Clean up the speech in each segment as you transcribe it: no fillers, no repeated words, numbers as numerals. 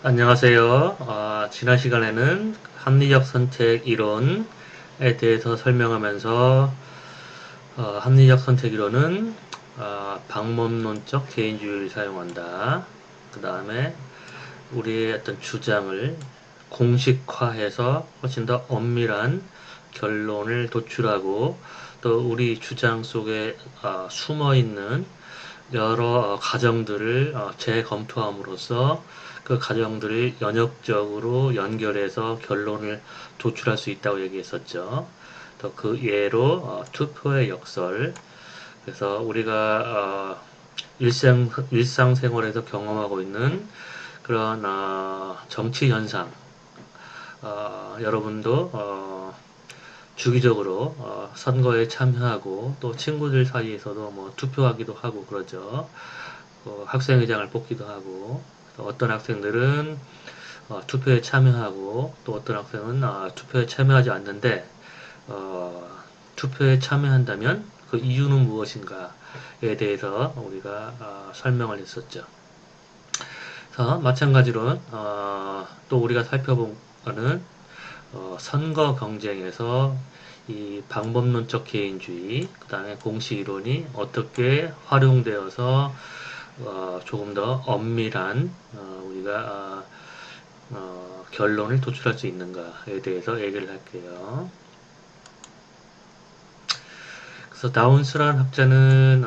안녕하세요. 지난 시간에는 합리적 선택 이론에 대해서 설명하면서 합리적 선택 이론은 방법론적 개인주의를 사용한다. 그 다음에 우리의 어떤 주장을 공식화해서 훨씬 더 엄밀한 결론을 도출하고 또 우리 주장 속에 숨어 있는 여러 가정들을 재검토함으로써 그 가정들을 연역적으로 연결해서 결론을 도출할 수 있다고 얘기했었죠. 또 그 예로 투표의 역설. 그래서 우리가 일상생활에서 경험하고 있는 그런 정치 현상, 여러분도 주기적으로 선거에 참여하고 또 친구들 사이에서도 뭐 투표하기도 하고 그러죠. 학생회장을 뽑기도 하고 또 어떤 학생들은 투표에 참여하고 또 어떤 학생은 투표에 참여하지 않는데 어, 투표에 참여한다면 그 이유는 무엇인가에 대해서 우리가 설명을 했었죠. 그래서 마찬가지로 또 우리가 살펴본 거는 선거 경쟁에서 이 방법론적 개인주의, 그 다음에 공식 이론이 어떻게 활용되어서 조금 더 엄밀한 우리가 결론을 도출할 수 있는가에 대해서 얘기를 할게요. 그래서 다운스란 학자는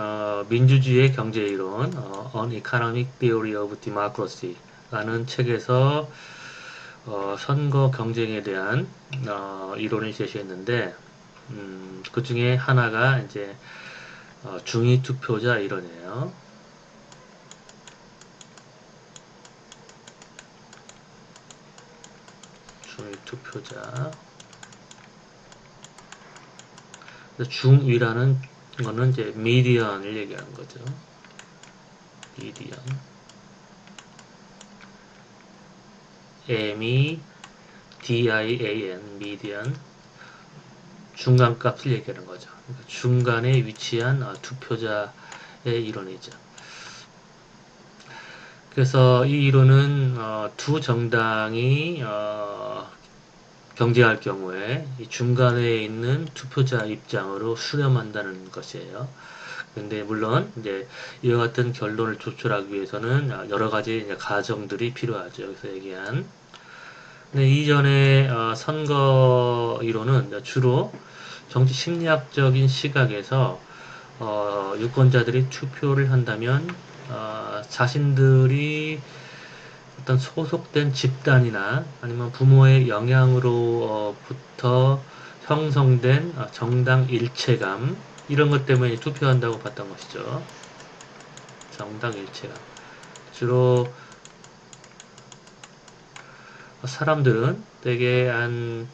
민주주의의 경제이론, On Economic Theory of Democracy라는 책에서 선거 경쟁에 대한 이론을 제시했는데 그 중에 하나가 이제 중위 투표자 이론이에요. 중위 투표자. 중위라는 거는 이제 미디언을 얘기하는 거죠. 미디언. M-E-D-I-A-N, 미디언. 중간값을 얘기하는 거죠. 그러니까 중간에 위치한 투표자의 이론이죠. 그래서 이 이론은 두 정당이 경쟁할 경우에 이 중간에 있는 투표자 입장으로 수렴한다는 것이에요. 근데 물론 이제 이와 같은 결론을 도출하기 위해서는 여러 가지 이제 가정들이 필요하죠. 여기서 얘기한. 근데 이전의 선거 이론은 주로 정치 심리학적인 시각에서 유권자들이 투표를 한다면 자신들이 어떤 소속된 집단이나 아니면 부모의 영향으로부터 형성된 정당 일체감 이런 것 때문에 투표한다고 봤던 것이죠. 정당 일체감. 주로 사람들은 대개 한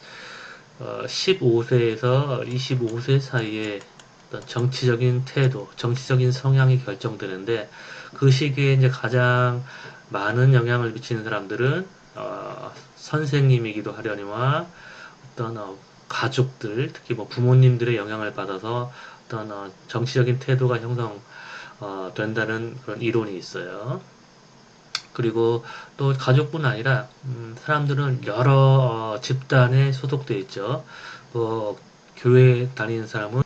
15세에서 25세 사이에 어떤 정치적인 태도, 정치적인 성향이 결정되는데 그 시기에 이제 가장 많은 영향을 미치는 사람들은 선생님이기도 하려니와 어떤 가족들, 특히 뭐 부모님들의 영향을 받아서 어떤 정치적인 태도가 형성 된다는 그런 이론이 있어요. 그리고 또 가족뿐 아니라 사람들은 여러 집단에 소속돼 있죠. 뭐 교회 다니는 사람은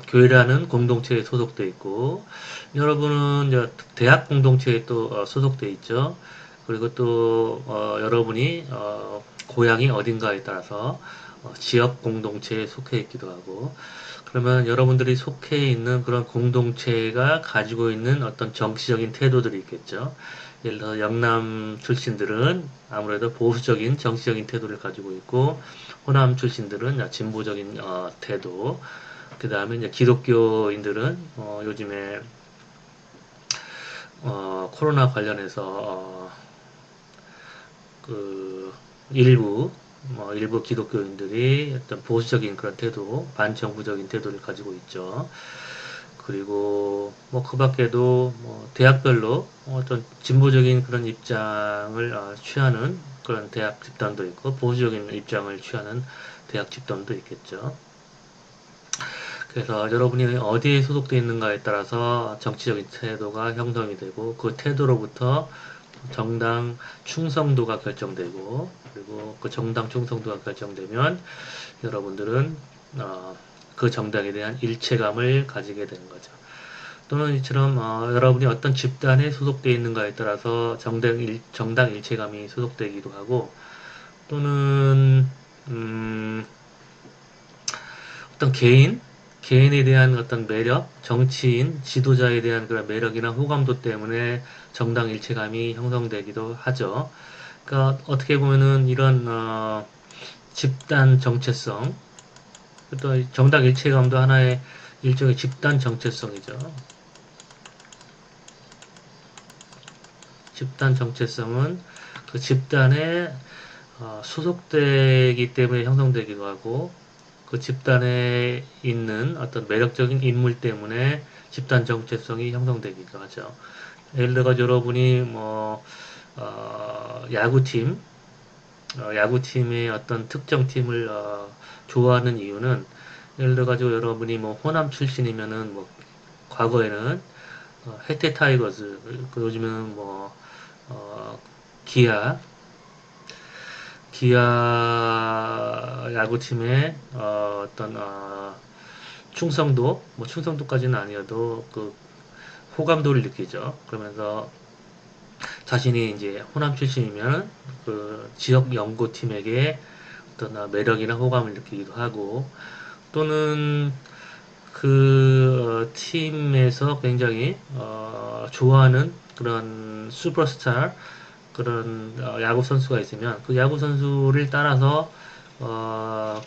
교회라는 공동체에 소속돼 있고 여러분은 이제 대학 공동체에 또 소속돼 있죠. 그리고 또 여러분이 고향이 어딘가에 따라서 지역 공동체에 속해 있기도 하고 그러면 여러분들이 속해 있는 그런 공동체가 가지고 있는 어떤 정치적인 태도들이 있겠죠. 예를 들어 영남 출신들은 아무래도 보수적인 정치적인 태도를 가지고 있고 호남 출신들은 진보적인 태도. 그 다음에 이제 기독교인들은 요즘에 코로나 관련해서 그 일부 기독교인들이 어떤 보수적인 그런 태도, 반정부적인 태도를 가지고 있죠. 그리고 뭐 그 밖에도 뭐 대학별로 어떤 진보적인 그런 입장을 취하는 그런 대학 집단도 있고 보수적인 입장을 취하는 대학 집단도 있겠죠. 그래서 여러분이 어디에 소속되어 있는가에 따라서 정치적인 태도가 형성이 되고 그 태도로부터 정당 충성도가 결정되고 그리고 그 정당 충성도가 결정되면 여러분들은 그 정당에 대한 일체감을 가지게 되는 거죠. 또는 이처럼 여러분이 어떤 집단에 소속되어 있는가에 따라서 정당 일체감이 소속되기도 하고 또는 음, 어떤 개인에 대한 어떤 매력, 정치인, 지도자에 대한 그런 매력이나 호감도 때문에 정당 일체감이 형성되기도 하죠. 그러니까 어떻게 보면은 이런 집단 정체성, 또 정당 일체감도 하나의 일종의 집단 정체성이죠. 집단 정체성은 그 집단에 소속되기 때문에 형성되기도 하고 그 집단에 있는 어떤 매력적인 인물 때문에 집단 정체성이 형성되기도 하죠. 예를 들어 여러분이 뭐 야구팀의 어떤 특정 팀을 좋아하는 이유는 예를 들어 가지고 여러분이 뭐 호남 출신이면은 뭐 과거에는 해태 타이거즈 그 요즘은 뭐 기아 야구팀의 어떤 충성도 뭐 충성도까지는 아니어도 그 호감도를 느끼죠. 그러면서 자신이 이제 호남 출신이면 그 지역 연고팀에게 어떤 매력이나 호감을 느끼기도 하고 또는 그 팀에서 굉장히 좋아하는 그런 슈퍼스타 그런 야구 선수가 있으면 그 야구 선수를 따라서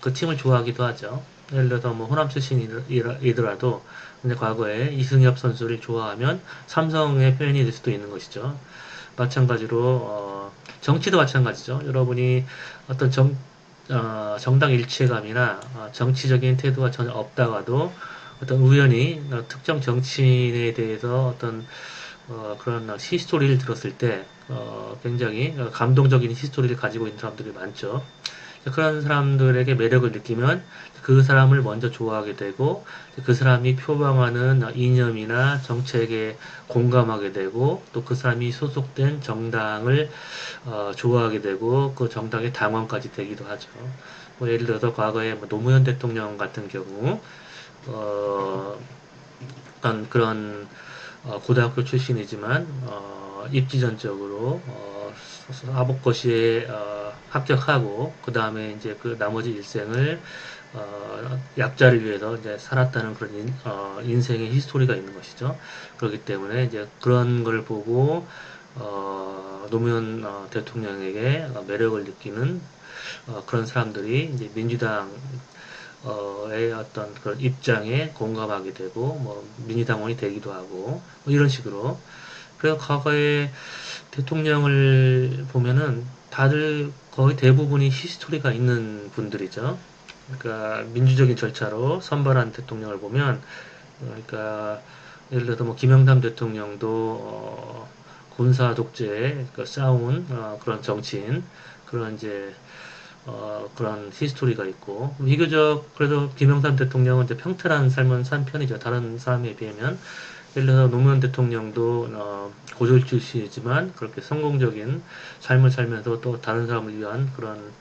그 팀을 좋아하기도 하죠. 예를 들어서 뭐 호남 출신이더라도 근데 과거에 이승엽 선수를 좋아하면 삼성의 팬이 될 수도 있는 것이죠. 마찬가지로 정치도 마찬가지죠. 여러분이 어떤 정당 일체감이나 정치적인 태도가 전혀 없다가도 어떤 우연히 특정 정치인에 대해서 어떤 그런 히스토리를 들었을 때 굉장히 감동적인 히스토리를 가지고 있는 사람들이 많죠. 그런 사람들에게 매력을 느끼면 그 사람을 먼저 좋아하게 되고 그 사람이 표방하는 이념이나 정책에 공감하게 되고 또 그 사람이 소속된 정당을 좋아하게 되고 그 정당의 당원까지 되기도 하죠. 뭐 예를 들어서 과거에 뭐 노무현 대통령 같은 경우 어떤 그런 고등학교 출신이지만 입지전적으로 사법고시에 합격하고 그 다음에 이제 그 나머지 일생을 약자를 위해서 이제 살았다는 그런 인생의 히스토리가 있는 것이죠. 그렇기 때문에 이제 그런 걸 보고 노무현 대통령에게 매력을 느끼는 그런 사람들이 이제 민주당 의 어떤 그런 입장에 공감하게 되고 뭐 민주당원이 되기도 하고 뭐 이런 식으로 그래서 과거에 대통령을 보면은 다들 거의 대부분이 히스토리가 있는 분들이죠. 그러니까 민주적인 절차로 선발한 대통령을 보면 그러니까 예를 들어서 뭐 김영삼 대통령도 군사 독재에 그 싸운 그런 정치인 그런 이제 그런 히스토리가 있고 비교적 그래도 김영삼 대통령은 이제 평탄한 삶은 산 편이죠. 다른 사람에 비하면 예를 들어서 노무현 대통령도 고졸 출신이지만 그렇게 성공적인 삶을 살면서 또 다른 사람을 위한 그런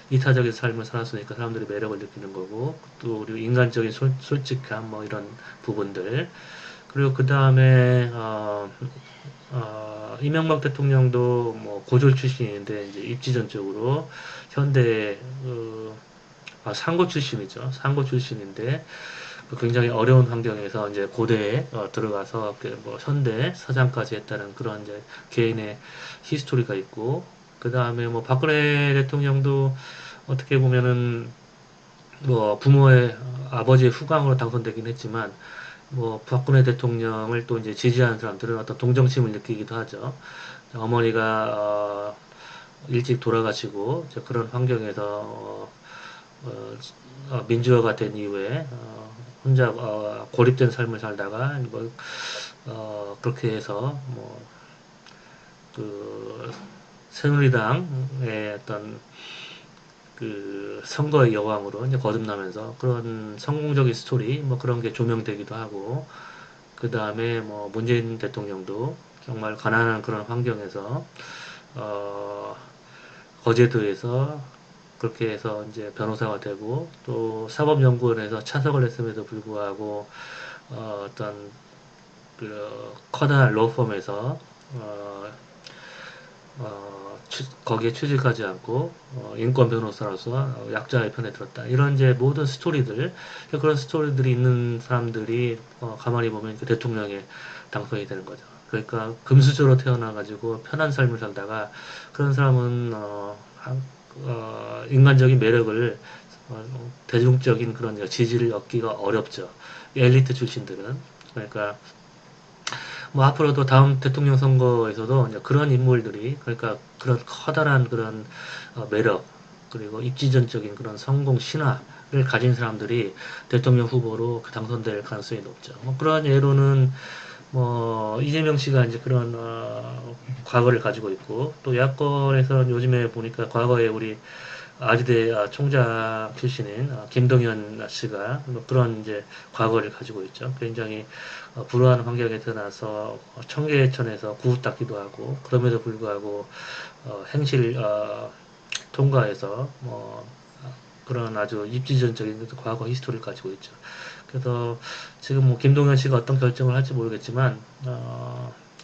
이타적인 삶을 살았으니까 사람들이 매력을 느끼는 거고 또 그리고 인간적인 솔직함 뭐 이런 부분들 그리고 그 다음에 이명박 대통령도 뭐 고졸 출신인데 이제 입지전적으로 현대 상고 출신이죠. 상고 출신인데 굉장히 어려운 환경에서 이제 고대에 들어가서 그뭐 현대 서장까지 했다는 그런 이제 개인의 히스토리가 있고 그 다음에 뭐 박근혜 대통령도 어떻게 보면은 뭐 부모의 아버지의 후광으로 당선되긴 했지만 뭐 박근혜 대통령을 또 이제 지지하는 사람들은 어떤 동정심을 느끼기도 하죠. 어머니가 일찍 돌아가시고 그런 환경에서 민주화가 된 이후에 혼자 고립된 삶을 살다가 뭐 그렇게 해서 뭐그 새누리당의 어떤 그 선거의 여왕으로 이제 거듭나면서 그런 성공적인 스토리 뭐 그런 게 조명되기도 하고 그 다음에 뭐 문재인 대통령도 정말 가난한 그런 환경에서 어, 거제도에서 그렇게 해서 이제 변호사가 되고 또 사법연구원에서 차석을 했음에도 불구하고 어떤 그 커다란 로펌에서 어, 거기에 취직하지 않고 인권 변호사로서 약자의 편에 들었다. 이런 이제 모든 스토리들 그런 스토리들이 있는 사람들이 가만히 보면 이렇게 대통령에 당선이 되는 거죠. 그러니까 금수저로 태어나가지고 편한 삶을 살다가 그런 사람은 인간적인 매력을 대중적인 그런 지지를 얻기가 어렵죠. 엘리트 출신들은 그러니까 뭐 앞으로도 다음 대통령 선거에서도 이제 그런 인물들이 그러니까 그런 커다란 그런 매력 그리고 입지전적인 그런 성공 신화를 가진 사람들이 대통령 후보로 당선될 가능성이 높죠. 뭐 그런 예로는 뭐 이재명 씨가 이제 그런 과거를 가지고 있고 또 야권에서 요즘에 보니까 과거에 우리 아주대 총장 출신인 김동연 씨가 뭐 그런 이제 과거를 가지고 있죠. 굉장히 불우한 환경에 태어나서 청계천에서 구웃닦기도 하고 그럼에도 불구하고 행실 통과해서 뭐 그런 아주 입지전적인 과거 히스토리를 가지고 있죠. 그래서 지금 뭐 김동연 씨가 어떤 결정을 할지 모르겠지만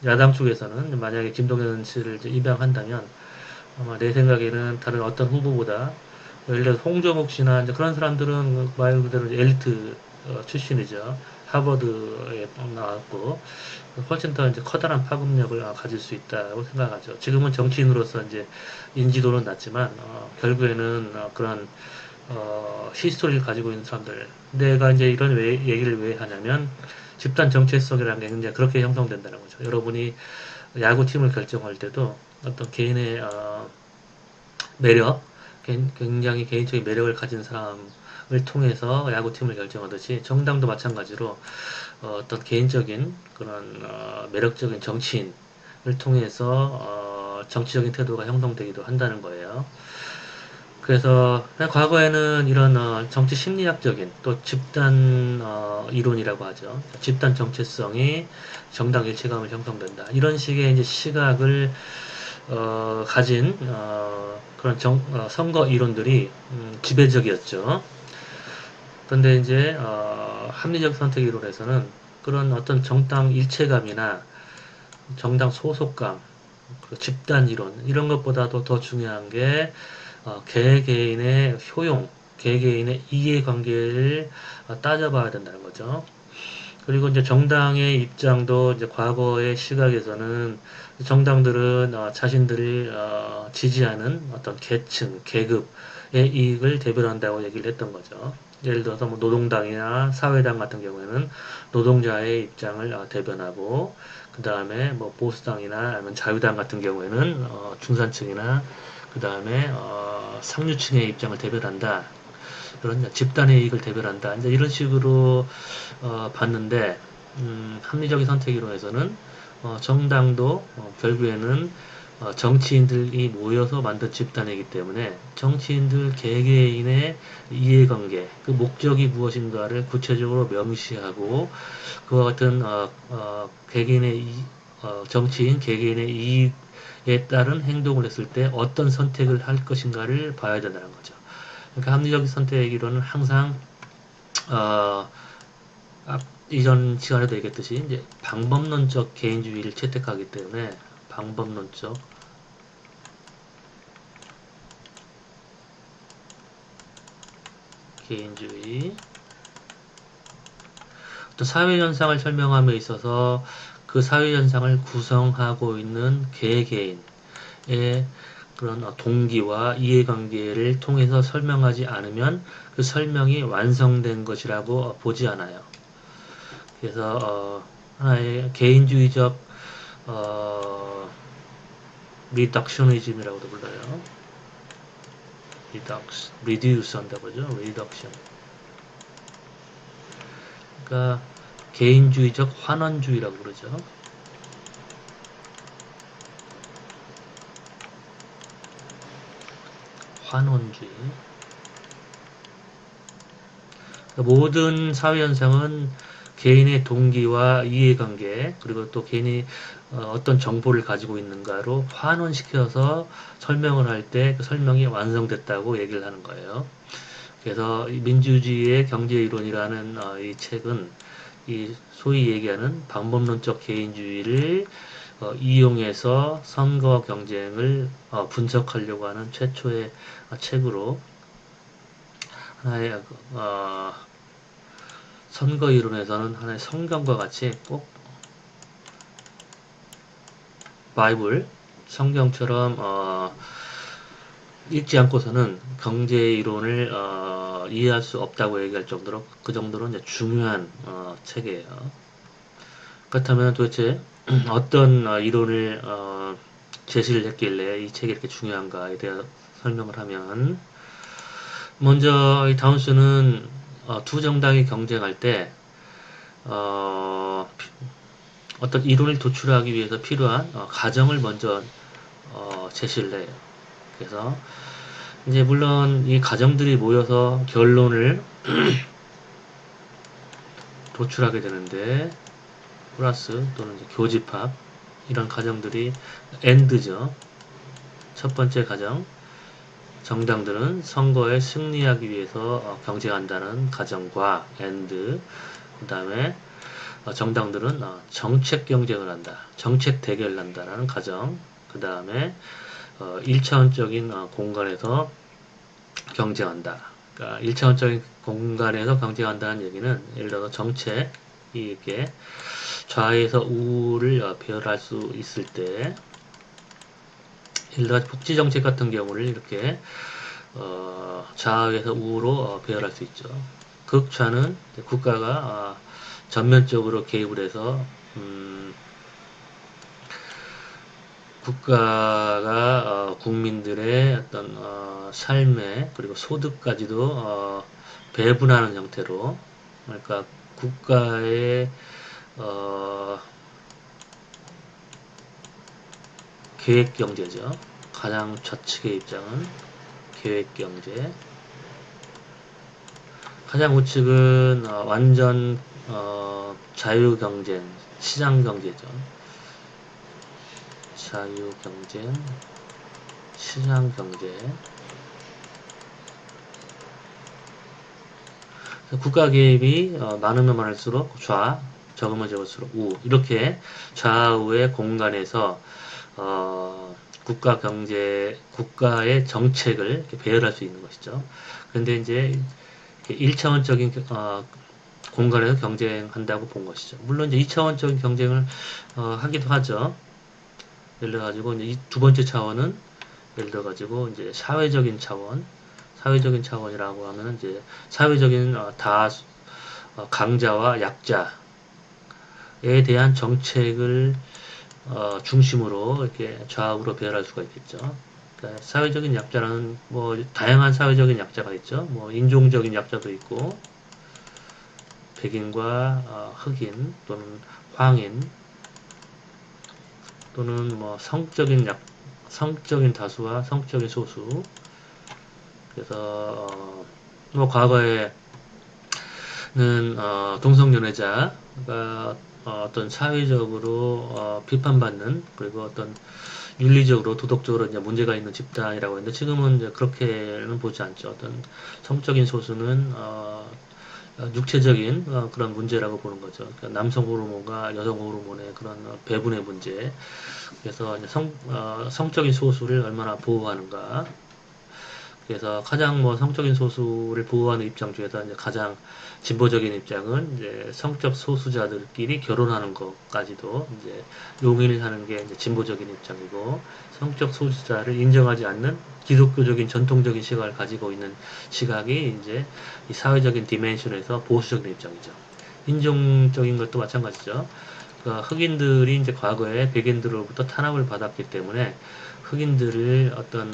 야당 쪽에서는 만약에 김동연 씨를 이제 입양한다면 아마 내 생각에는 다른 어떤 후보보다 예를 들어 홍정욱 씨나 이제 그런 사람들은 말 그대로 엘리트 출신이죠. 하버드에 나왔고 훨씬 더 이제 커다란 파급력을 가질 수 있다고 생각하죠. 지금은 정치인으로서 이제 인지도는 낮지만 결국에는 그런 히스토리를 가지고 있는 사람들. 내가 이제 이런 얘기를 왜 하냐면 집단 정체성이라는 게 이제 그렇게 형성된다는 거죠. 여러분이 야구팀을 결정할 때도 어떤 개인의 매력, 굉장히 개인적인 매력을 가진 사람을 통해서 야구팀을 결정하듯이 정당도 마찬가지로 떤 개인적인 그런 매력적인 정치인을 통해서 정치적인 태도가 형성되기도 한다는 거예요. 그래서 과거에는 이런 정치 심리학적인 또 집단 이론이라고 하죠. 집단 정체성이 정당 일체감을 형성된다. 이런 식의 이제 시각을 가진 그런 선거 이론들이 지배적이었죠. 그런데 이제 합리적 선택 이론에서는 그런 어떤 정당 일체감이나 정당 소속감, 집단 이론 이런 것보다도 더 중요한 게 개개인의 효용, 개개인의 이해관계를 따져봐야 된다는 거죠. 그리고 이제 정당의 입장도 이제 과거의 시각에서는 정당들은 자신들이 지지하는 어떤 계층, 계급의 이익을 대변한다고 얘기를 했던 거죠. 예를 들어서 뭐 노동당이나 사회당 같은 경우에는 노동자의 입장을 대변하고 그 다음에 뭐 보수당이나 아니면 자유당 같은 경우에는 중산층이나 그 다음에 상류층의 입장을 대변한다. 그런 집단의 이익을 대변한다. 이제 이런 식으로 봤는데 합리적인 선택 이론에서는 정당도 결국에는 정치인들이 모여서 만든 집단이기 때문에 정치인들 개개인의 이해관계, 그 목적이 무엇인가를 구체적으로 명시하고 그와 같은 개개인의 정치인 개개인의 이익에 따른 행동을 했을 때 어떤 선택을 할 것인가를 봐야 된다는 거죠. 그러니까 합리적 선택 이론은 항상 어, 이전 시간에도 얘기했듯이 이제 방법론적 개인주의를 채택하기 때문에 방법론적 개인주의 또 사회현상을 설명함에 있어서 그 사회현상을 구성하고 있는 개개인의 그런 동기와 이해관계를 통해서 설명하지 않으면 그 설명이 완성된 것이라고 보지 않아요. 그래서 하나의 개인주의적 리덕셔니즘이라고도 불러요. 리듀스 한다고 하죠. 리덕션. 그러니까 개인주의적 환원주의라고 그러죠. 환원주의. 모든 사회현상은 개인의 동기와 이해관계, 그리고 또 개인이 어떤 정보를 가지고 있는가로 환원시켜서 설명을 할 때 그 설명이 완성됐다고 얘기를 하는 거예요. 그래서 민주주의의 경제이론이라는 이 책은 이 소위 얘기하는 방법론적 개인주의를 이용해서 선거 경쟁을 분석하려고 하는 최초의 책으로 하나의 선거 이론에서는 하나의 성경과 같이 꼭 바이블 성경처럼 읽지 않고서는 경제 이론을 이해할 수 없다고 얘기할 정도로 그 정도로 이제 중요한 책이에요. 그렇다면 도대체 어떤 이론을 제시를 했길래 이 책이 이렇게 중요한가에 대해 설명을 하면 먼저 이 다운스는 두 정당이 경쟁할 때 어떤 이론을 도출하기 위해서 필요한 가정을 먼저 제시를 해요. 그래서 이제 물론 이 가정들이 모여서 결론을 도출하게 되는데 플러스 또는 이제 교집합 이런 가정들이 엔드죠. 첫 번째 가정 정당들은 선거에 승리하기 위해서 경쟁한다는 가정과 엔드 그 다음에 정당들은 정책 경쟁을 한다. 정책 대결을 한다는 가정 그 다음에 1차원적인 공간에서 경쟁한다. 그러니까 1차원적인 공간에서 경쟁한다는 얘기는 예를 들어서 정책이 이렇게 좌에서 우를 배열할 수 있을 때 예를 들어 복지 정책 같은 경우를 이렇게 좌에서 우로 배열할 수 있죠. 극좌는 국가가 전면적으로 개입을 해서 국가가 국민들의 어떤 삶에 그리고 소득까지도 배분하는 형태로 그러니까 국가의 계획경제죠. 가장 좌측의 입장은 계획경제 가장 우측은 완전 자유경쟁, 시장경제죠. 자유경쟁, 시장경제 국가 개입이 많으면 많을수록 좌, 적으면 적을수록 우 이렇게 좌우의 공간에서 국가 경제, 국가의 정책을 이렇게 배열할 수 있는 것이죠. 그런데 이제 1차원적인 공간에서 경쟁한다고 본 것이죠. 물론 이제 2차원적인 경쟁을 하기도 하죠. 예를 들어 가지고 이제 두 번째 차원은 예를 들어 가지고 이제 사회적인 차원, 사회적인 차원이라고 하면 이제 사회적인 강자와 약자에 대한 정책을 중심으로 이렇게 좌우로 배열할 수가 있겠죠. 그러니까 사회적인 약자라는 뭐 다양한 사회적인 약자가 있죠. 뭐 인종적인 약자도 있고 백인과 흑인 또는 황인 또는 뭐 성적인 다수와 성적인 소수. 그래서 뭐 과거에는 동성연애자가 어떤 사회적으로 비판받는 그리고 어떤 윤리적으로 도덕적으로 이제 문제가 있는 집단이라고 했는데 지금은 이제 그렇게는 보지 않죠. 어떤 성적인 소수는 육체적인 그런 문제라고 보는 거죠. 그러니까 남성 호르몬과 여성 호르몬의 그런 배분의 문제. 그래서 이제 성적인 소수를 얼마나 보호하는가. 그래서 가장 뭐 성적인 소수를 보호하는 입장 중에서 이제 가장 진보적인 입장은 이제 성적 소수자들끼리 결혼하는 것까지도 이제 용인을 하는 게 이제 진보적인 입장이고 성적 소수자를 인정하지 않는 기독교적인 전통적인 시각을 가지고 있는 시각이 이제 이 사회적인 디멘션에서 보수적인 입장이죠. 인종적인 것도 마찬가지죠. 그러니까 흑인들이 이제 과거에 백인들로부터 탄압을 받았기 때문에 흑인들을 어떤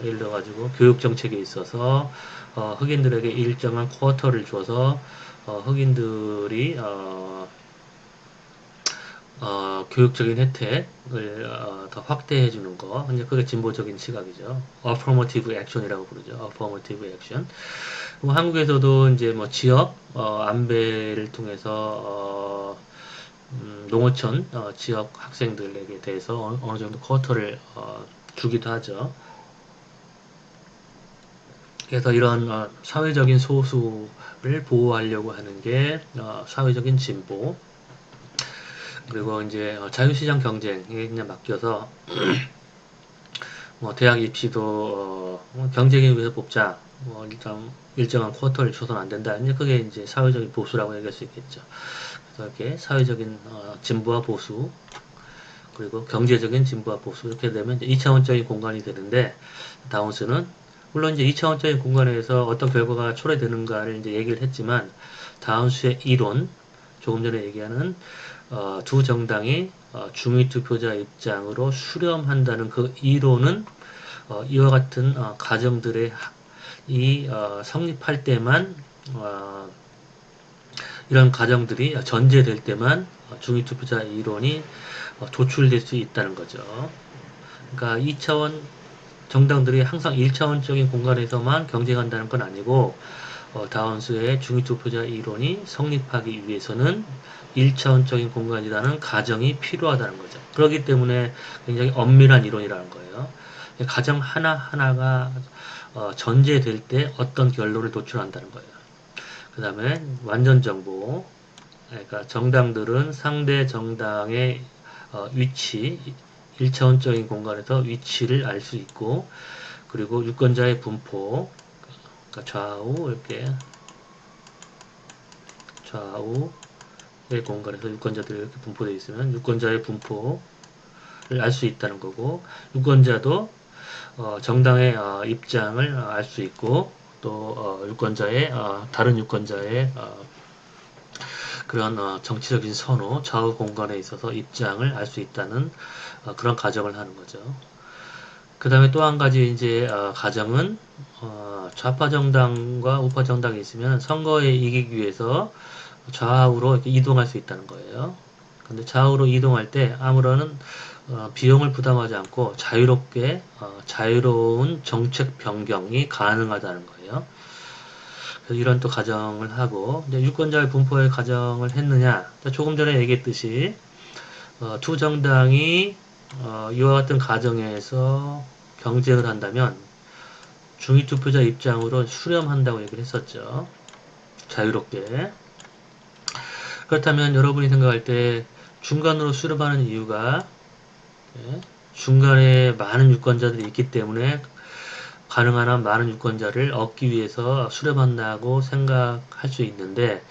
예를 들어 가지고 교육 정책에 있어서 흑인들에게 일정한 쿼터를 줘서 흑인들이 교육적인 혜택을 더 확대해 주는 거. 이제 그게 진보적인 시각이죠. affirmative action이라고 부르죠. affirmative action. 뭐 한국에서도 이제 뭐 지역 안배를 통해서 농어촌 지역 학생들에게 대해서 어느 정도 쿼터를 주기도 하죠. 그래서 이런 사회적인 소수를 보호하려고 하는 게 사회적인 진보. 그리고 이제 자유시장 경쟁에 그냥 맡겨서 뭐 대학 입시도 경쟁에 의해서 뽑자. 뭐 일단 일정한 쿼터를 줘서는 안 된다. 이제 그게 이제 사회적인 보수라고 얘기할 수 있겠죠. 그래서 이렇게 사회적인 진보와 보수, 그리고 경제적인 진보와 보수 이렇게 되면 이제 2차원적인 공간이 되는데, 다운스는 물론 이제 2차원적인 공간에서 어떤 결과가 초래되는가를 이제 얘기를 했지만, 다운스의 이론, 조금 전에 얘기하는 두 정당이 중위 투표자 입장으로 수렴한다는 그 이론은 이와 같은 가정들의 성립할 때만, 이런 가정들이 전제될 때만 중위 투표자 이론이 도출될 수 있다는 거죠. 그러니까 2차원 정당들이 항상 1차원적인 공간에서만 경쟁한다는 건 아니고, 다원수의 중위투표자 이론이 성립하기 위해서는 1차원적인 공간이라는 가정이 필요하다는 거죠. 그렇기 때문에 굉장히 엄밀한 이론이라는 거예요. 가정 하나하나가 전제될 때 어떤 결론을 도출한다는 거예요. 그 다음에 완전 정보. 그러니까 정당들은 상대 정당의 위치, 1차원적인 공간에서 위치를 알 수 있고, 그리고 유권자의 분포, 그러니까 좌우 이렇게 좌우의 공간에서 유권자들이 이렇게 분포되어 있으면 유권자의 분포를 알 수 있다는 거고, 유권자도 정당의 입장을 알 수 있고, 또 유권자의 다른 유권자의 그런 정치적인 선호, 좌우 공간에 있어서 입장을 알 수 있다는 그런 가정을 하는 거죠. 그 다음에 또 한 가지 이제 가정은 좌파 정당과 우파 정당이 있으면 선거에 이기기 위해서 좌우로 이렇게 이동할 수 있다는 거예요. 근데 좌우로 이동할 때 아무런 비용을 부담하지 않고 자유롭게 자유로운 정책 변경이 가능하다는 거예요. 그래서 이런 또 가정을 하고, 이제 유권자의 분포의 가정을 했느냐? 조금 전에 얘기했듯이 두 정당이 이와 같은 가정에서 경쟁을 한다면 중위투표자 입장으로 수렴한다고 얘기를 했었죠. 자유롭게. 그렇다면 여러분이 생각할 때 중간으로 수렴하는 이유가, 예, 중간에 많은 유권자들이 있기 때문에 가능한 한 많은 유권자를 얻기 위해서 수렴한다고 생각할 수 있는데,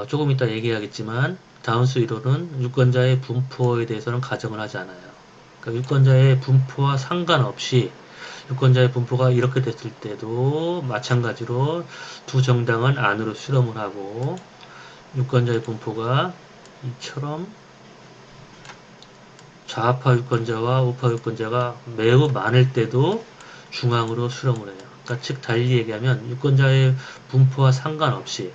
조금 이따 얘기하겠지만 다운스 이론은 유권자의 분포에 대해서는 가정을 하지 않아요. 그러니까 유권자의 분포와 상관없이 유권자의 분포가 이렇게 됐을 때도 마찬가지로 두 정당은 안으로 수렴을 하고, 유권자의 분포가 이처럼 좌파 유권자와 우파 유권자가 매우 많을 때도 중앙으로 수렴을 해요. 그러니까 즉 달리 얘기하면 유권자의 분포와 상관없이,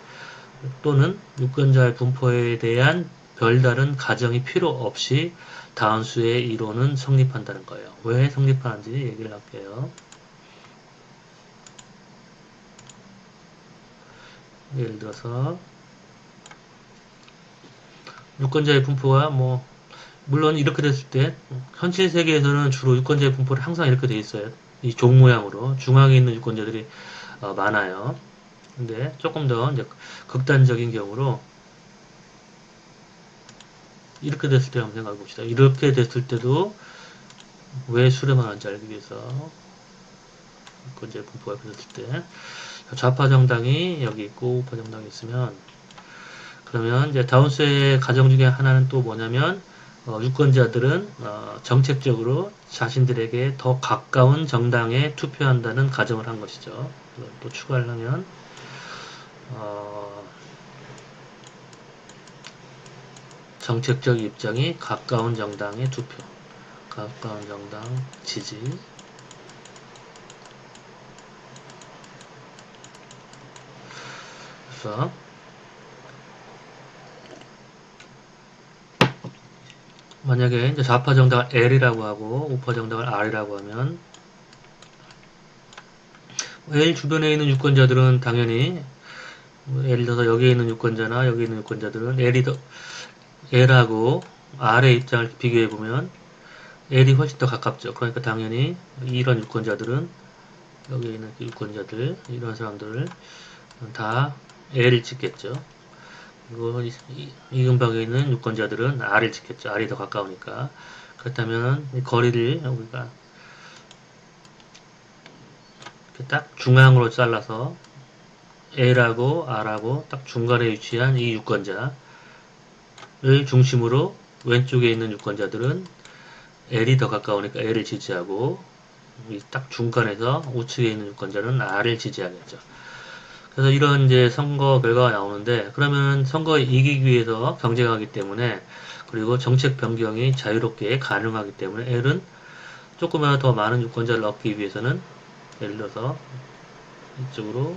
또는 유권자의 분포에 대한 별다른 가정이 필요 없이 다원수의 이론은 성립한다는 거예요. 왜 성립하는지 얘기를 할게요. 예를 들어서 유권자의 분포가 뭐 물론 이렇게 됐을 때 현실 세계에서는 주로 유권자의 분포를 항상 이렇게 돼 있어요. 이 종 모양으로 중앙에 있는 유권자들이 많아요. 근데 조금 더 이제 극단적인 경우로 이렇게 됐을 때 한번 생각해 봅시다. 이렇게 됐을 때도 왜 수렴하는지 알기 위해서, 유권자의 분포가 됐을 때 좌파 정당이 여기 있고 우파 정당이 있으면, 그러면 이제 다운스의 가정 중에 하나는 또 뭐냐면, 유권자들은 정책적으로 자신들에게 더 가까운 정당에 투표한다는 가정을 한 것이죠. 또 추가를 하면 정책적 입장이 가까운 정당의 투표, 가까운 정당 지지. 그래서 만약에 이제 좌파 정당을 L이라고 하고 우파 정당을 R이라고 하면 L 주변에 있는 유권자들은 당연히 뭐 예를 들어서 여기에 있는 유권자나 여기 있는 유권자들은 L하고 R의 입장을 비교해 보면 L이 훨씬 더 가깝죠. 그러니까 당연히 이런 유권자들은 여기에 있는 유권자들 이런 사람들을 다 L을 찍겠죠. 그리고 이 근방에 있는 유권자들은 R을 찍겠죠. R이 더 가까우니까. 그렇다면 이 거리를 우리가 딱 중앙으로 잘라서 L하고 R하고 딱 중간에 위치한 이 유권자를 중심으로 왼쪽에 있는 유권자들은 L이 더 가까우니까 L을 지지하고 딱 중간에서 우측에 있는 유권자는 R을 지지하겠죠. 그래서 이런 이제 선거 결과가 나오는데 그러면 선거에 이기기 위해서 경쟁하기 때문에 그리고 정책 변경이 자유롭게 가능하기 때문에 L은 조금이라도 더 많은 유권자를 얻기 위해서는 예를 들어서 이쪽으로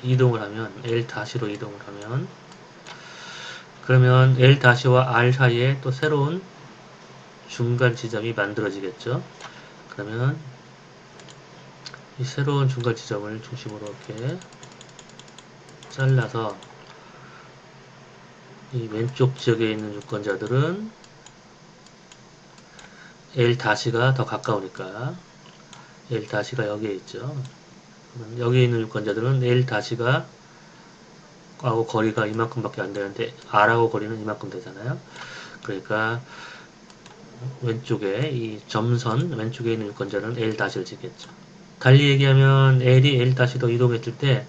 이동을 하면 L-로 이동을 하면 그러면 L-와 R 사이에 또 새로운 중간 지점이 만들어지겠죠. 그러면 이 새로운 중간 지점을 중심으로 이렇게 잘라서 이 왼쪽 지역에 있는 유권자들은 L-가 더 가까우니까 L-가 여기에 있죠. 여기에 있는 유권자들은 L-가 하고 거리가 이만큼밖에 안 되는데 R하고 거리는 이만큼 되잖아요. 그러니까 왼쪽에 이 점선 왼쪽에 있는 유권자는 L-를 찍겠죠. 달리 얘기하면 L이 L-더 이동했을 때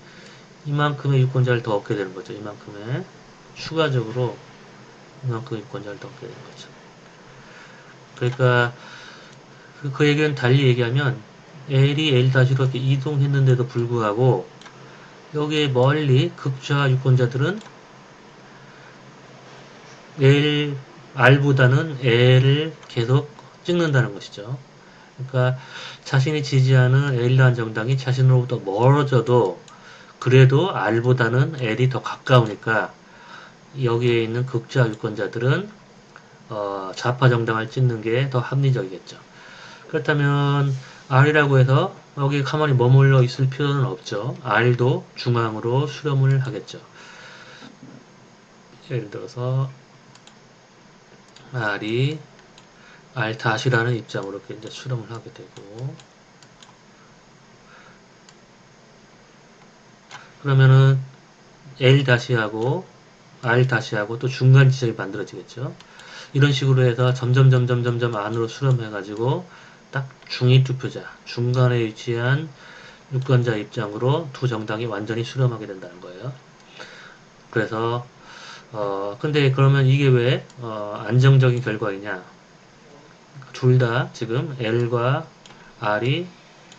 이만큼의 유권자를 더 얻게 되는 거죠. 이만큼의 추가적으로 이만큼의 유권자를 더 얻게 되는 거죠. 그러니까 그 얘기는 달리 얘기하면 L이 L-로 이렇게 이동했는데도 불구하고 여기에 멀리 극좌 유권자들은 R보다는 L을 계속 찍는다는 것이죠. 그러니까 자신이 지지하는 L이라는 정당이 자신으로부터 멀어져도 그래도 R보다는 L이 더 가까우니까 여기에 있는 극좌 유권자들은 좌파 정당을 찍는 게 더 합리적이겠죠. 그렇다면 R이라고 해서 여기 가만히 머물러 있을 필요는 없죠. R도 중앙으로 수렴을 하겠죠. 예를 들어서 R이 R-라는 입장으로 이제 수렴을 하게 되고 그러면은 L-하고 R-하고 또 중간 지점이 만들어지겠죠. 이런 식으로 해서 점점 안으로 수렴해가지고 딱 중위 투표자, 중간에 위치한 유권자 입장으로 두 정당이 완전히 수렴하게 된다는 거예요. 그래서 근데 그러면 이게 왜 안정적인 결과이냐? 둘 다 지금 L과 R이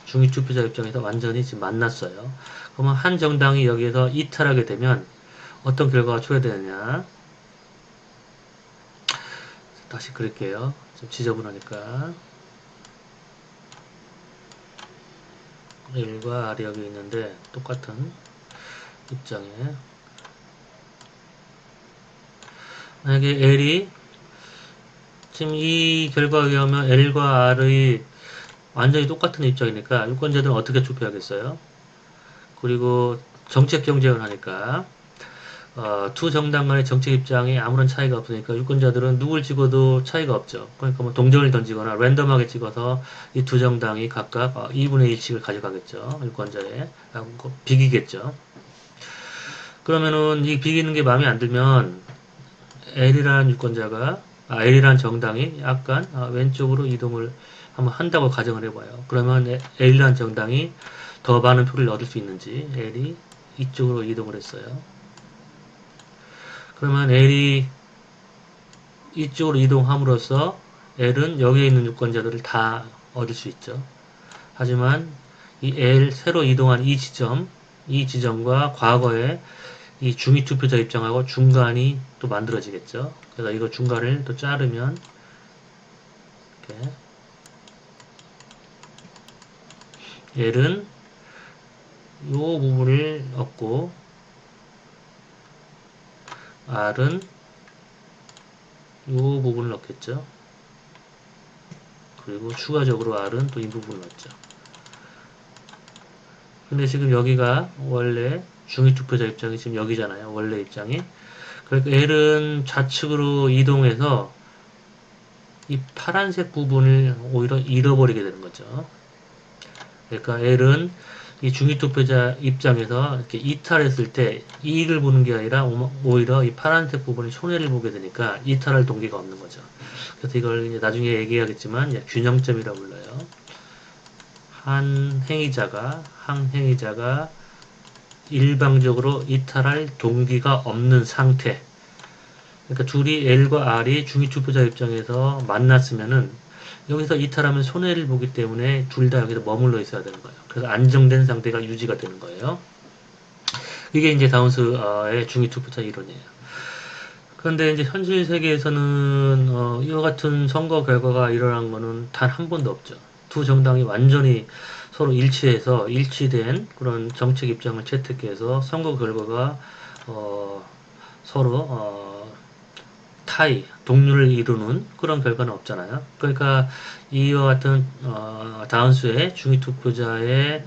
중위 투표자 입장에서 완전히 지금 만났어요. 그러면 한 정당이 여기에서 이탈하게 되면 어떤 결과가 초래되느냐? 다시 그릴게요. 좀 지저분하니까. L과 R이 여기 있는데 똑같은 입장에 만약에 L이 지금 이 결과에 의하면 L과 R의 완전히 똑같은 입장이니까 유권자들은 어떻게 투표하겠어요? 그리고 정책 경쟁을 하니까 두 정당 간의 정책 입장이 아무런 차이가 없으니까 유권자들은 누굴 찍어도 차이가 없죠. 그러니까 뭐 동전을 던지거나 랜덤하게 찍어서 이 두 정당이 각각 2분의 1씩을 가져가겠죠. 유권자에 비기겠죠. 그러면은 이 비기는 게 마음에 안 들면 L이라는 정당이 약간 왼쪽으로 이동을 한번 한다고 가정을 해봐요. 그러면 L이라는 정당이 더 많은 표를 얻을 수 있는지 L이 이쪽으로 이동을 했어요. 그러면 L이 이쪽으로 이동함으로써 L은 여기에 있는 유권자들을 다 얻을 수 있죠. 하지만 이 L 새로 이동한 이 지점과 과거에 이 중위 투표자 입장하고 중간이 또 만들어지겠죠. 그래서 이거 중간을 또 자르면 이렇게 L은 이 부분을 얻고 R은 이 부분을 얻겠죠. 그리고 추가적으로 R은 또 이 부분을 넣었죠. 근데 지금 여기가 원래 중위투표자 입장이 지금 여기잖아요. 원래 입장이. 그러니까 L은 좌측으로 이동해서 이 파란색 부분을 오히려 잃어버리게 되는 거죠. 그러니까 L은 이 중위투표자 입장에서 이렇게 이탈했을 때 이익을 보는 게 아니라 오히려 이 파란색 부분에 손해를 보게 되니까 이탈할 동기가 없는 거죠. 그래서 이걸 이제 나중에 얘기하겠지만 균형점이라고 불러요. 한 행위자가 일방적으로 이탈할 동기가 없는 상태. 그러니까 둘이 L과 R이 중위투표자 입장에서 만났으면은 여기서 이탈하면 손해를 보기 때문에 둘 다 여기서 머물러 있어야 되는 거예요. 그래서 안정된 상태가 유지가 되는 거예요. 이게 이제 다운스의 중위투표자 이론이에요. 그런데 이제 현실 세계에서는 이와 같은 선거 결과가 일어난 거는 단 한 번도 없죠. 두 정당이 완전히 서로 일치해서 일치된 그런 정책 입장을 채택해서 선거 결과가 서로 타이, 동률을 이루는 그런 결과는 없잖아요. 그러니까 이와 같은 다운스의 중위투표자의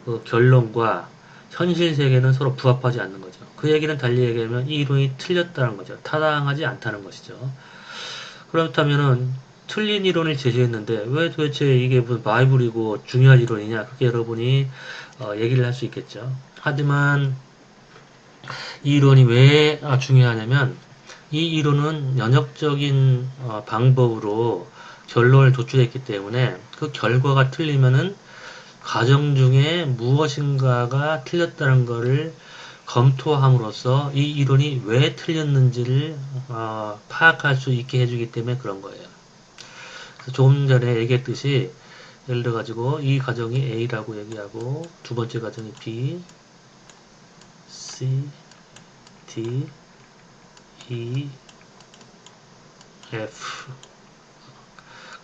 그 결론과 현실 세계는 서로 부합하지 않는 거죠. 그 얘기는 달리 얘기하면 이 이론이 틀렸다는 거죠. 타당하지 않다는 것이죠. 그렇다면은 틀린 이론을 제시했는데 왜 도대체 이게 무슨 바이블이고 중요한 이론이냐 그렇게 여러분이 얘기를 할 수 있겠죠. 하지만 이 이론이 왜 중요하냐면 이 이론은 연역적인 방법으로 결론을 도출했기 때문에 그 결과가 틀리면은 과정 중에 무엇인가가 틀렸다는 것을 검토함으로써 이 이론이 왜 틀렸는지를 파악할 수 있게 해주기 때문에 그런 거예요. 그래서 조금 전에 얘기했듯이 예를 들어 가지고 이 가정이 A라고 얘기하고 두 번째 가정이 B, C, D, E, F.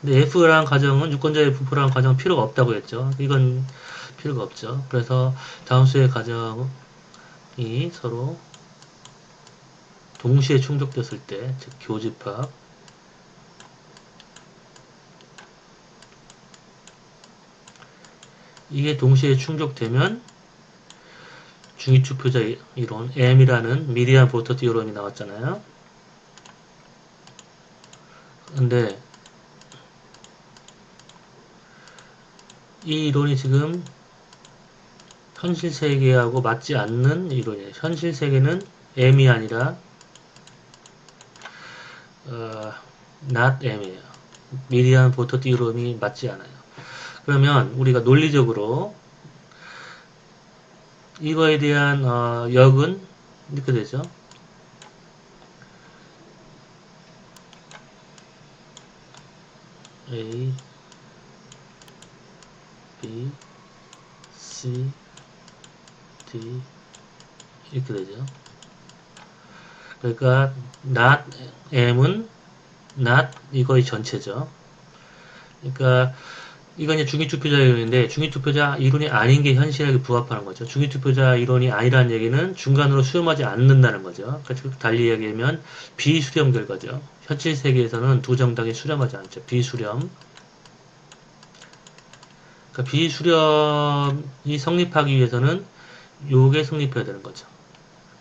근데 F라는 가정은 유권자의 F라는 가정은 필요가 없다고 했죠. 이건 필요가 없죠. 그래서 다음수의 가정이 서로 동시에 충족됐을 때, 즉 교집합, 이게 동시에 충족되면 중위투표자 이론, M이라는 미디안 보터 디오럼이 나왔잖아요. 근데 이 이론이 지금 현실 세계하고 맞지 않는 이론이에요. 현실 세계는 M이 아니라 not M이에요. 미디안 보터 디오럼이 맞지 않아요. 그러면 우리가 논리적으로 이거에 대한 역은 이렇게 되죠. A, B, C, D 이렇게 되죠. 그러니까 not M은 not 이거의 전체죠. 그러니까 이건 이제 중위투표자 이론인데 중위투표자 이론이 아닌 게 현실에 부합하는 거죠. 중위투표자 이론이 아니라는 얘기는 중간으로 수렴하지 않는다는 거죠. 그러니까 달리 얘기하면 비수렴 결과죠. 현실 세계에서는 두 정당이 수렴하지 않죠. 비수렴. 그러니까 비수렴이 성립하기 위해서는 요게 성립해야 되는 거죠.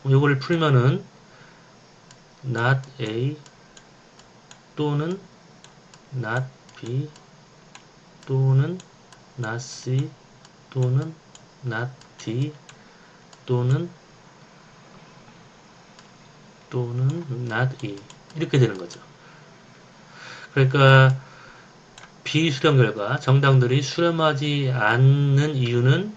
요거를 풀면은 not A 또는 not B 또는 not C 또는 not D 또는 not E 이렇게 되는 거죠. 그러니까 비수렴 결과 정당들이 수렴하지 않는 이유는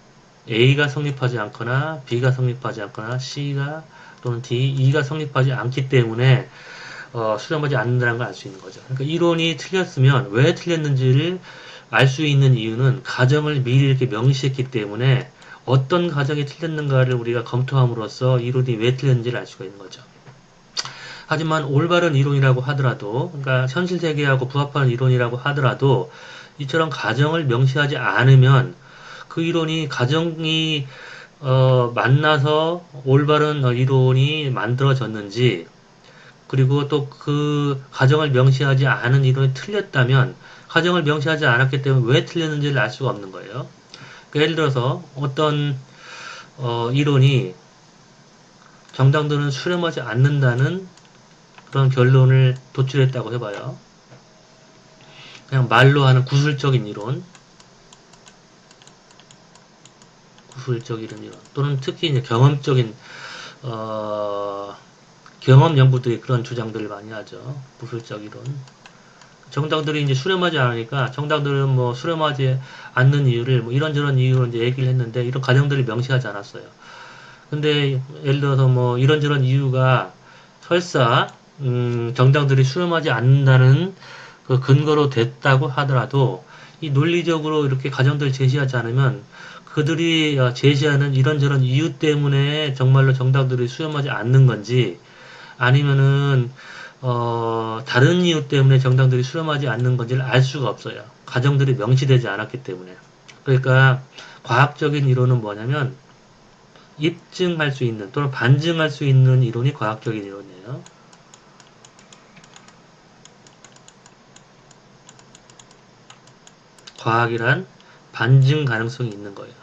A가 성립하지 않거나 B가 성립하지 않거나 C가 또는 D, E가 성립하지 않기 때문에 수렴하지 않는다는 걸 알 수 있는 거죠. 그러니까 이론이 틀렸으면 왜 틀렸는지를 알 수 있는 이유는 가정을 미리 이렇게 명시했기 때문에 어떤 가정이 틀렸는가를 우리가 검토함으로써 이론이 왜 틀렸는지를 알 수가 있는 거죠. 하지만 올바른 이론이라고 하더라도, 그러니까 현실 세계하고 부합하는 이론이라고 하더라도 이처럼 가정을 명시하지 않으면 그 이론이 가정이 만나서 올바른 이론이 만들어졌는지 그리고 또 그 가정을 명시하지 않은 이론이 틀렸다면 가정을 명시하지 않았기 때문에 왜 틀렸는지를 알 수가 없는 거예요. 그러니까 예를 들어서 어떤 이론이 정당들은 수렴하지 않는다는 그런 결론을 도출했다고 해봐요. 그냥 말로 하는 구술적인 이론, 이론 또는 특히 이제 경험적인 경험 연구들이 그런 주장들을 많이 하죠. 구술적 이론. 정당들이 이제 수렴하지 않으니까 정당들은 뭐 수렴하지 않는 이유를 뭐 이런저런 이유로 이제 얘기를 했는데 이런 가정들을 명시하지 않았어요. 근데 예를 들어서 뭐 이런저런 이유가 설사 정당들이 수렴하지 않는다는 그 근거로 됐다고 하더라도 이 논리적으로 이렇게 가정들을 제시하지 않으면 그들이 제시하는 이런저런 이유 때문에 정말로 정당들이 수렴하지 않는 건지 아니면은 다른 이유 때문에 정당들이 수렴하지 않는 건지를 알 수가 없어요. 가정들이 명시되지 않았기 때문에. 그러니까 과학적인 이론은 뭐냐면 입증할 수 있는 또는 반증할 수 있는 이론이 과학적인 이론이에요. 과학이란 반증 가능성이 있는 거예요.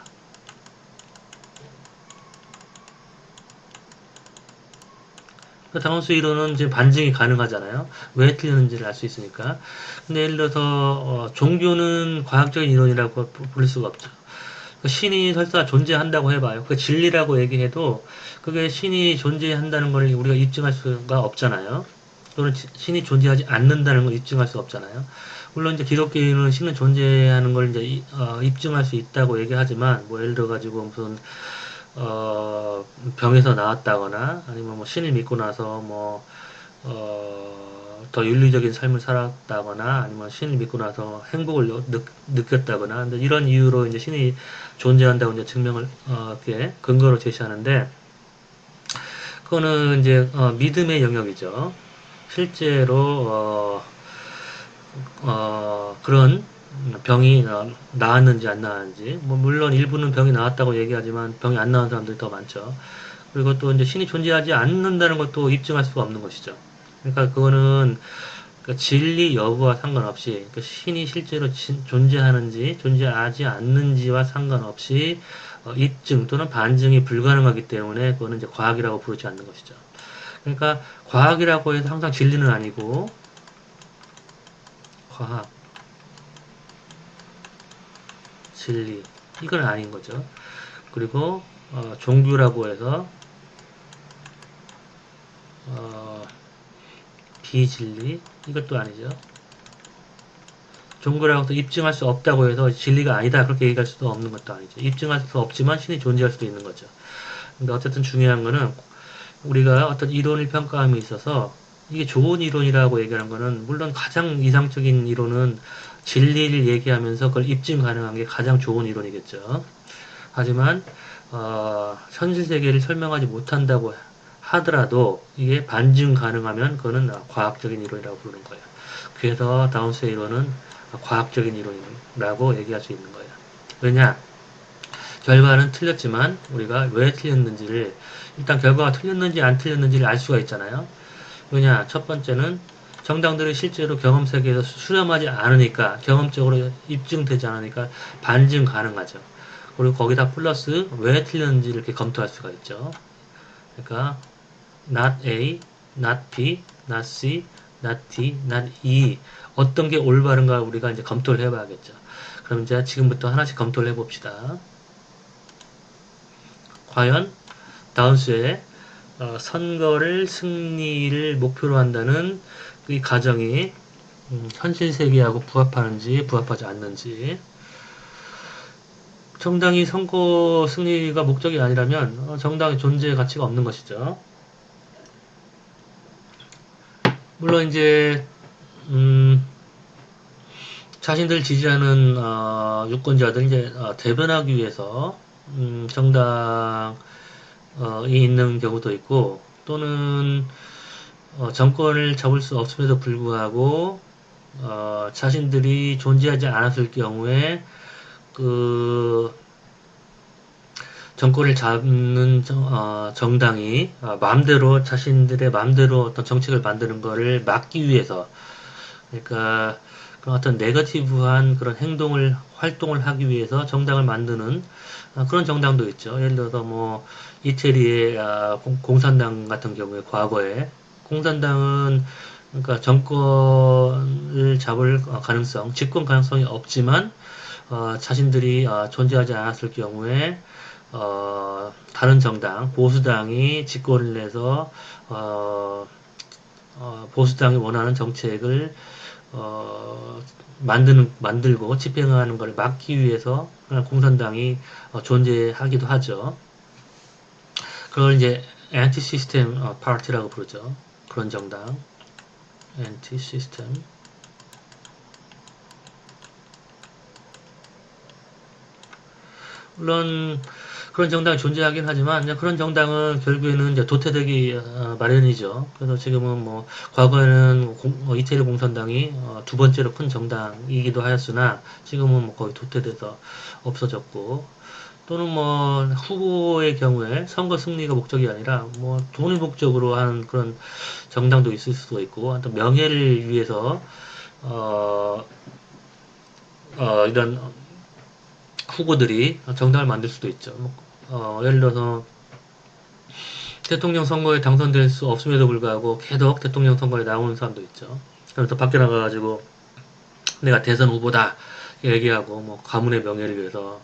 다운수 이론은 이제 반증이 가능하잖아요. 왜 틀렸는지를 알 수 있으니까. 근데 예를 들어서 종교는 과학적인 이론이라고 부를 수가 없죠. 신이 설사 존재한다고 해봐요. 그 진리라고 얘기해도 그게 신이 존재한다는 걸 우리가 입증할 수가 없잖아요. 또는 신이 존재하지 않는다는 걸 입증할 수 없잖아요. 물론 이제 기독교인은 신은 존재하는 걸 이제 입증할 수 있다고 얘기하지만 뭐 예를 들어 가지고 무슨 병에서 나았다거나 아니면 뭐 신을 믿고 나서 뭐 더 윤리적인 삶을 살았다거나 아니면 신을 믿고 나서 행복을 느꼈다거나 근데 이런 이유로 이제 신이 존재한다고 이제 증명을 이렇게 근거로 제시하는데 그거는 이제 믿음의 영역이죠. 실제로 그런 병이 나았는지 안 나았는지 뭐 물론 일부는 병이 나았다고 얘기하지만 병이 안 나은 사람들이 더 많죠. 그리고 또 이제 신이 존재하지 않는다는 것도 입증할 수가 없는 것이죠. 그러니까 그거는 그 진리 여부와 상관없이 그 신이 실제로 존재하는지 존재하지 않는지와 상관없이 입증 또는 반증이 불가능하기 때문에 그거는 이제 과학이라고 부르지 않는 것이죠. 그러니까 과학이라고 해서 항상 진리는 아니고 과학, 진리 이건 아닌 거죠. 그리고 종교라고 해서 어, 비진리 이것도 아니죠. 종교라고 해서 입증할 수 없다고 해서 진리가 아니다 그렇게 얘기할 수도 없는 것도 아니죠. 입증할 수 없지만 신이 존재할 수도 있는 거죠. 근데 어쨌든 중요한 거는 우리가 어떤 이론을 평가함에 있어서 이게 좋은 이론이라고 얘기하는 거는 물론 가장 이상적인 이론은 진리를 얘기하면서 그걸 입증 가능한 게 가장 좋은 이론이겠죠. 하지만 현실 세계를 설명하지 못한다고 하더라도 이게 반증 가능하면 그거는 과학적인 이론이라고 부르는 거예요. 그래서 다운스의 이론은 과학적인 이론이라고 얘기할 수 있는 거예요. 왜냐? 결과는 틀렸지만 우리가 왜 틀렸는지를 일단 결과가 틀렸는지 안 틀렸는지를 알 수가 있잖아요. 왜냐? 첫 번째는 정당들이 실제로 경험 세계에서 수렴하지 않으니까 경험적으로 입증되지 않으니까 반증 가능하죠. 그리고 거기다 플러스 왜 틀렸는지 이렇게 검토할 수가 있죠. 그러니까 not A, not B, not C, not D, not E 어떤 게 올바른가 우리가 이제 검토를 해봐야겠죠. 그럼 이제 지금부터 하나씩 검토를 해봅시다. 과연 다운스의 선거를 승리를 목표로 한다는 이 가정이 현실 세계하고 부합하는지 부합하지 않는지 정당이 선거 승리가 목적이 아니라면 정당의 존재 가치가 없는 것이죠. 물론 이제 자신들 지지하는 유권자들 이제 대변하기 위해서 정당이 있는 경우도 있고 또는 정권을 잡을 수 없음에도 불구하고 자신들이 존재하지 않았을 경우에 그 정권을 잡는 정당이 마음대로 자신들의 마음대로 어떤 정책을 만드는 것을 막기 위해서 그러니까 그런 어떤 네거티브한 그런 활동을 하기 위해서 정당을 만드는 그런 정당도 있죠. 예를 들어서 뭐 이태리의 공산당 같은 경우에 과거에 공산당은 그러니까 정권을 잡을 가능성, 집권 가능성이 없지만 자신들이 존재하지 않았을 경우에 다른 정당, 보수당이 집권을 해서 보수당이 원하는 정책을 어, 만들고 집행하는 것을 막기 위해서 공산당이 존재하기도 하죠. 그걸 이제 anti system party라고 부르죠. 그런 정당, anti system. 물론 그런 정당이 존재하긴 하지만 그런 정당은 결국에는 이제 도태되기 마련이죠. 그래서 지금은 뭐 과거에는 이태리 공산당이 두 번째로 큰 정당이기도 하였으나 지금은 뭐 거의 도태돼서 없어졌고 또는 뭐 후보의 경우에 선거 승리가 목적이 아니라 뭐 돈을 목적으로 하는 그런 정당도 있을 수도 있고 또 명예를 위해서 어, 이런 후보들이 정당을 만들 수도 있죠. 예를 들어서 대통령 선거에 당선될 수 없음에도 불구하고 계속 대통령 선거에 나오는 사람도 있죠. 그래서 밖에 나가가지고 내가 대선 후보다 얘기하고 뭐 가문의 명예를 위해서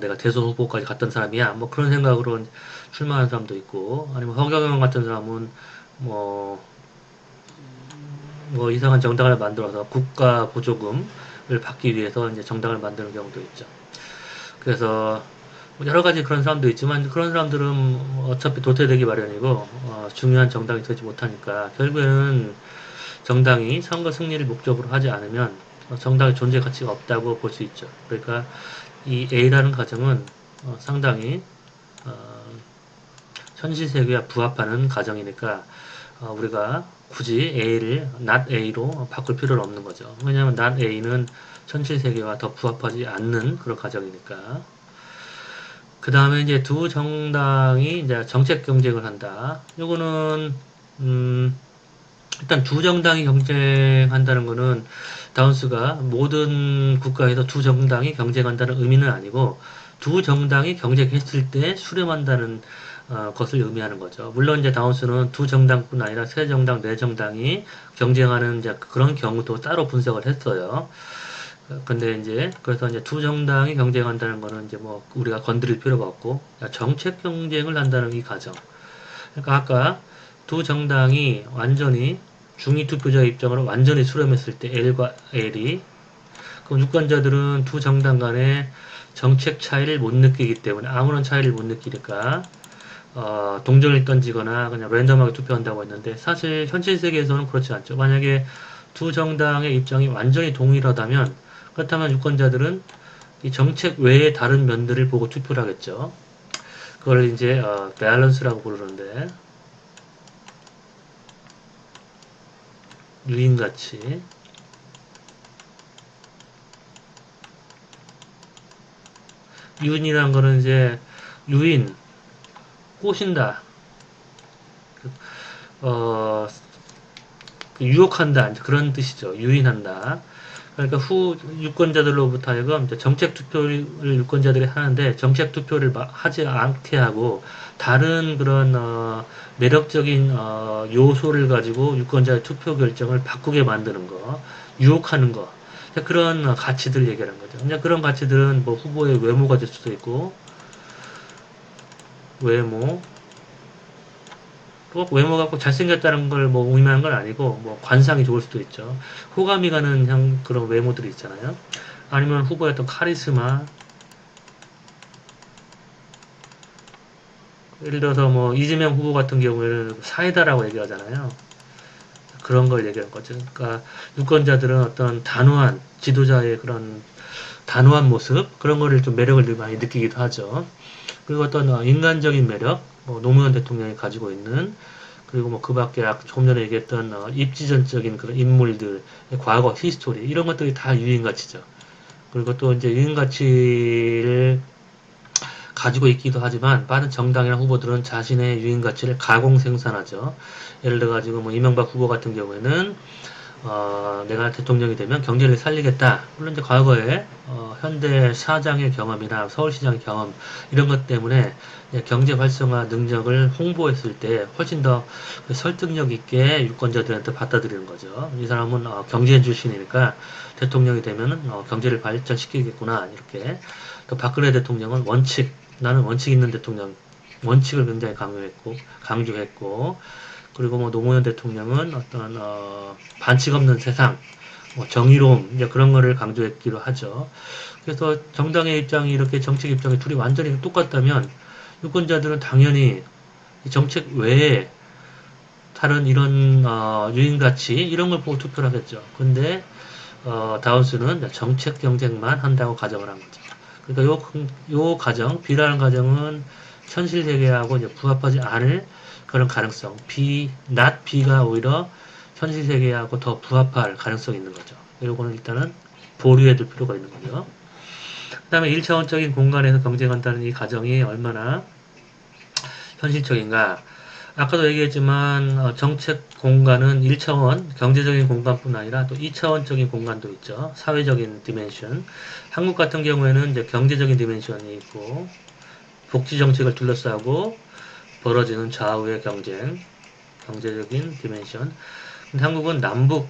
내가 대선 후보까지 갔던 사람이야. 뭐 그런 생각으로 출마하는 사람도 있고 아니면 허경영 같은 사람은 뭐, 뭐 이상한 정당을 만들어서 국가 보조금을 받기 위해서 이제 정당을 만드는 경우도 있죠. 그래서 뭐 여러 가지 그런 사람도 있지만 그런 사람들은 어차피 도태되기 마련이고 중요한 정당이 되지 못하니까 결국에는 정당이 선거 승리를 목적으로 하지 않으면 정당의 존재 가치가 없다고 볼 수 있죠. 그러니까 이 A라는 가정은 상당히 어, 현실 세계와 부합하는 가정이니까 우리가 굳이 A를 not A로 바꿀 필요는 없는 거죠. 왜냐하면 not A는 현실 세계와 더 부합하지 않는 그런 가정이니까. 그 다음에 이제 두 정당이 이제 정책 경쟁을 한다. 요거는 일단 두 정당이 경쟁한다는 거는 다운스가 모든 국가에서 두 정당이 경쟁한다는 의미는 아니고 두 정당이 경쟁했을 때 수렴한다는 것을 의미하는 거죠. 물론 이제 다운스는 두 정당뿐 아니라 세 정당, 네 정당이 경쟁하는 이제 그런 경우도 따로 분석을 했어요. 근데 이제 그래서 이제 두 정당이 경쟁한다는 거는 이제 뭐 우리가 건드릴 필요가 없고 정책 경쟁을 한다는 이 가정. 그러니까 아까 두 정당이 완전히 중위 투표자 입장으로 완전히 수렴했을 때 L과 L이 그럼 유권자들은 두 정당 간의 정책 차이를 못 느끼기 때문에 아무런 차이를 못 느끼니까 동전을 던지거나 그냥 랜덤하게 투표한다고 했는데 사실 현실 세계에서는 그렇지 않죠. 만약에 두 정당의 입장이 완전히 동일하다면 그렇다면 유권자들은 이 정책 외의 다른 면들을 보고 투표를 하겠죠. 그걸 이제 밸런스라고 부르는데 유인가치 유인이란 거는 이제 유인 꼬신다 어 유혹한다 그런 뜻이죠. 유인한다. 그러니까 유권자들로부터 하여금 정책 투표를 유권자들이 하는데 정책 투표를 하지 않게 하고 다른 그런 매력적인 요소를 가지고 유권자의 투표 결정을 바꾸게 만드는 거, 유혹하는 거 그런 가치들 얘기하는 거죠. 이제 그런 가치들은 뭐 후보의 외모가 될 수도 있고 외모 꼭 외모 갖고 잘생겼다는 걸 뭐 의미하는 건 아니고 뭐 관상이 좋을 수도 있죠. 호감이 가는 그런 외모들이 있잖아요. 아니면 후보의 어떤 카리스마 예를 들어서 뭐 이재명 후보 같은 경우에는 사이다라고 얘기하잖아요. 그런 걸 얘기하는 거죠. 그러니까 유권자들은 어떤 단호한 지도자의 그런 단호한 모습 그런 거를 좀 매력을 많이 느끼기도 하죠. 그리고 어떤 인간적인 매력 뭐 노무현 대통령이 가지고 있는 그리고 뭐 그 밖에 조금 전에 얘기했던 입지전적인 그런 인물들의 과거 히스토리 이런 것들이 다 유인가치죠. 그리고 또 이제 유인가치를 가지고 있기도 하지만 많은 정당이나 후보들은 자신의 유인가치를 가공 생산하죠. 예를 들어 가지고 뭐 이명박 후보 같은 경우에는 내가 대통령이 되면 경제를 살리겠다. 물론 이제 과거에 현대 사장의 경험이나 서울시장의 경험 이런 것 때문에 경제 활성화 능력을 홍보했을 때 훨씬 더 설득력 있게 유권자들한테 받아들이는 거죠. 이 사람은 경제 출신이니까 대통령이 되면은 경제를 발전시키겠구나 이렇게. 또 박근혜 대통령은 나는 원칙 있는 대통령, 원칙을 굉장히 강조했고 그리고 뭐 노무현 대통령은 어떤 반칙 없는 세상, 뭐 정의로움 이제 그런 거를 강조했기로 하죠. 그래서 정당의 입장이 이렇게 정책 입장이 둘이 완전히 똑같다면 유권자들은 당연히 정책 외에 다른 이런 유인 가치 이런 걸 보고 투표를 하겠죠. 근데 다운스는 정책 경쟁만 한다고 가정을 한 거죠. 그러니까 요 가정, B라는 가정은 현실 세계하고 이제 부합하지 않을 그런 가능성, not B가 오히려 현실 세계하고 더 부합할 가능성이 있는 거죠. 요거는 일단은 보류해 둘 필요가 있는 거죠. 그 다음에 1차원적인 공간에서 경쟁한다는 이 가정이 얼마나 현실적인가. 아까도 얘기했지만 정책 공간은 1차원 경제적인 공간뿐 아니라 또 2차원적인 공간도 있죠. 사회적인 디멘션. 한국 같은 경우에는 이제 경제적인 디멘션이 있고 복지 정책을 둘러싸고 벌어지는 좌우의 경쟁, 경제적인 디멘션. 근데 한국은 남북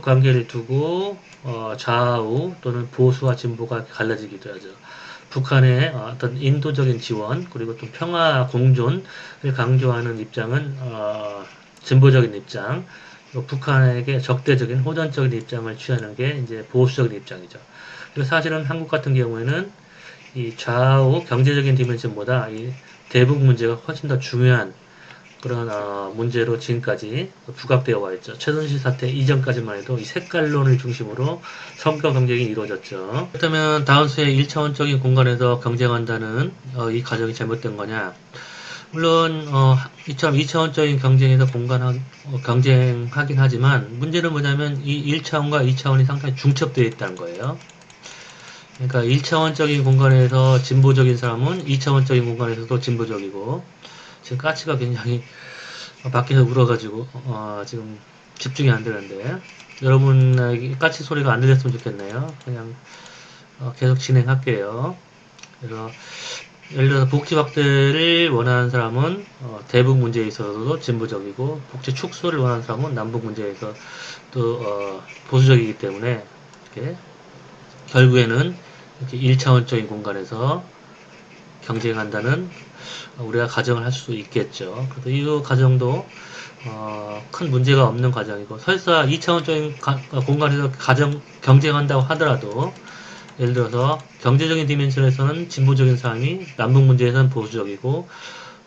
관계를 두고 좌우 또는 보수와 진보가 갈라지기도 하죠. 북한의 어떤 인도적인 지원 그리고 또 평화 공존을 강조하는 입장은 진보적인 입장, 북한에게 적대적인 호전적인 입장을 취하는 게 이제 보수적인 입장이죠. 그리고 사실은 한국 같은 경우에는 이 좌우 경제적인 디멘션보다 이 대북 문제가 훨씬 더 중요한 그런 문제로 지금까지 부각되어 와 있죠. 최순실 사태 이전까지만 해도 이 색깔론을 중심으로 성과 경쟁이 이루어졌죠. 그렇다면 다운스의 1차원적인 공간에서 경쟁한다는 이 가정이 잘못된 거냐? 물론 이처럼 2차원적인 경쟁에서 경쟁하긴 하지만 문제는 뭐냐면 이 1차원과 2차원이 상당히 중첩되어 있다는 거예요. 그러니까 1차원적인 공간에서 진보적인 사람은 2차원적인 공간에서도 진보적이고 지금 까치가 굉장히 밖에서 울어가지고 지금 집중이 안 되는데 여러분 까치 소리가 안 들렸으면 좋겠네요. 그냥 계속 진행할게요. 그래서 예를 들어서 복지 확대를 원하는 사람은 대북 문제에 있어서도 진보적이고 복지 축소를 원하는 사람은 남북 문제에서 또 보수적이기 때문에 이렇게 결국에는 이렇게 1차원적인 공간에서 경쟁한다는 우리가 가정을 할 수 있겠죠. 그래서 이 가정도 큰 문제가 없는 과정이고 설사 2차원적인 공간에서 경쟁한다고 하더라도 예를 들어서 경제적인 디멘션에서는 진보적인 사람이 남북 문제에서는 보수적이고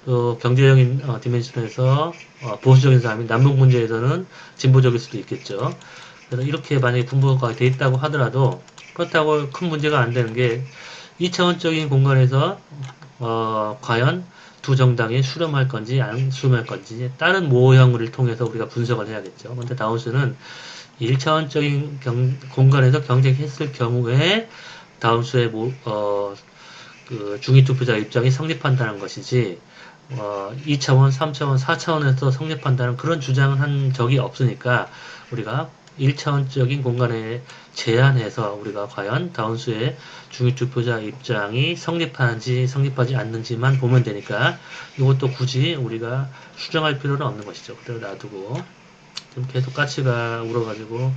또 경제적인 디멘션에서 보수적인 사람이 남북 문제에서는 진보적일 수도 있겠죠. 그래서 이렇게 만약에 분포가 돼 있다고 하더라도 그렇다고 큰 문제가 안 되는 게 2차원적인 공간에서 과연 두 정당이 수렴할 건지 안 수렴할 건지 다른 모형을 통해서 우리가 분석을 해야겠죠. 근데 다운스는 1차원적인 공간에서 경쟁했을 경우에 다운스의 그 중위투표자 입장이 성립한다는 것이지 2차원, 3차원, 4차원에서 성립한다는 그런 주장을 한 적이 없으니까 우리가 1차원적인 공간에 제한해서 우리가 과연 다운스의 중위투표자 입장이 성립하는지 성립하지 않는지만 보면 되니까 이것도 굳이 우리가 수정할 필요는 없는 것이죠. 그대로 놔두고 지금 계속 까치가 울어가지고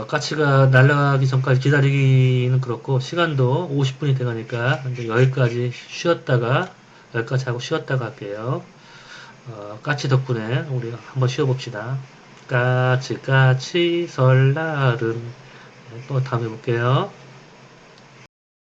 까치가 날아가기 전까지 기다리기는 그렇고 시간도 50분이 돼가니까 이제 여기까지 여기까지 하고 쉬었다가 할게요. 까치 덕분에 우리 한번 쉬어봅시다. 까치 설날은 또 다음에 볼게요.